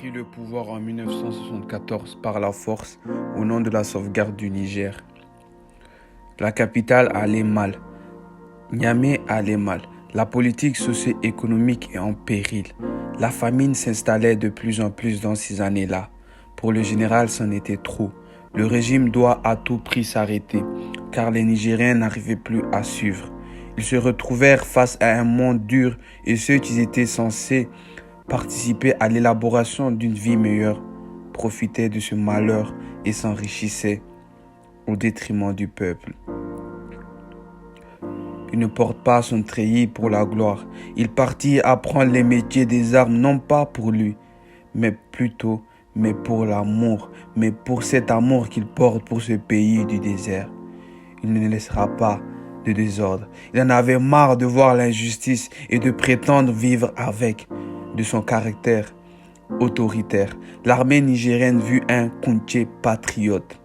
pris le pouvoir en 1974 par la force au nom de la sauvegarde du Niger. La capitale allait mal. Niamey allait mal. La politique socio-économique est en péril. La famine s'installait de plus en plus dans ces années-là. Pour le général, c'en était trop. Le régime doit à tout prix s'arrêter, car les Nigériens n'arrivaient plus à suivre. Ils se retrouvèrent face à un monde dur et ceux qui étaient censés participer à l'élaboration d'une vie meilleure profitaient de ce malheur et s'enrichissaient au détriment du peuple. Il ne porte pas son treillis pour la gloire. Il partit apprendre les métiers des armes, non pas pour lui, mais pour l'amour, mais pour cet amour qu'il porte pour ce pays du désert. Il ne laissera pas de désordre. Il en avait marre de voir l'injustice et de prétendre vivre avec. De son caractère autoritaire, l'armée nigérienne vit un Kounché patriote.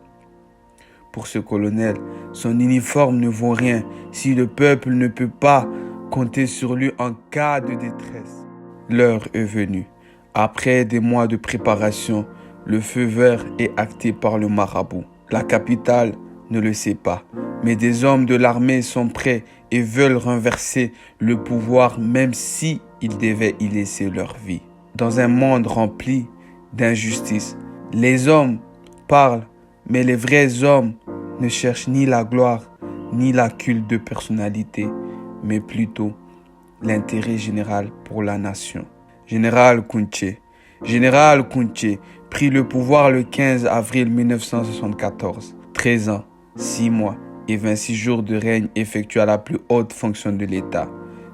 Pour ce colonel, son uniforme ne vaut rien si le peuple ne peut pas compter sur lui en cas de détresse. L'heure est venue. Après des mois de préparation, le feu vert est acté par le marabout. La capitale ne le sait pas, mais des hommes de l'armée sont prêts et veulent renverser le pouvoir même si ils devaient y laisser leur vie. Dans un monde rempli d'injustice, les hommes parlent, mais les vrais hommes ne cherchent ni la gloire, ni la culte de personnalité, mais plutôt l'intérêt général pour la nation. Général Kounché prit le pouvoir le 15 avril 1974. 13 ans, 6 mois et 26 jours de règne effectué à la plus haute fonction de l'État.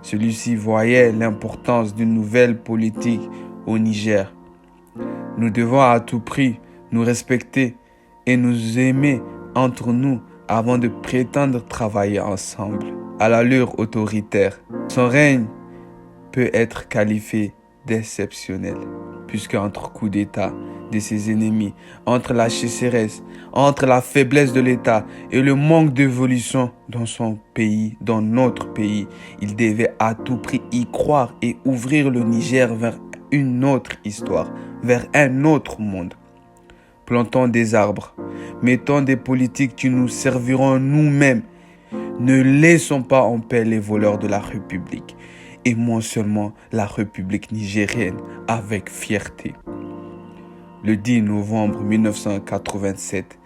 Celui-ci voyait l'importance d'une nouvelle politique au Niger. Nous devons à tout prix nous respecter et nous aimer entre nous avant de prétendre travailler ensemble. À l'allure autoritaire, son règne peut être qualifié d'exceptionnel, puisque entre coups d'État de ses ennemis, entre la sécheresse, entre la faiblesse de l'État et le manque d'évolution dans son pays, dans notre pays, il devait à tout prix y croire et ouvrir le Niger vers une autre histoire, vers un autre monde. Plantons des arbres, mettons des politiques qui nous serviront nous-mêmes. Ne laissons pas en paix les voleurs de la République. Aimons seulement la République nigérienne avec fierté. Le 10 novembre 1987,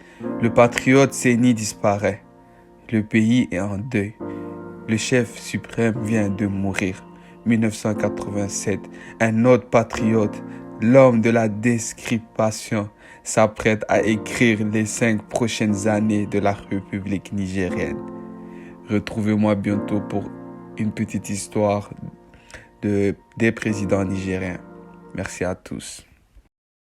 le patriote Séni disparaît. Le pays est en deuil. Le chef suprême vient de mourir. 1987, un autre patriote, l'homme de la décryptation, s'apprête à écrire les 5 prochaines années de la République nigérienne. Retrouvez-moi bientôt pour une petite histoire des présidents nigériens. Merci à tous.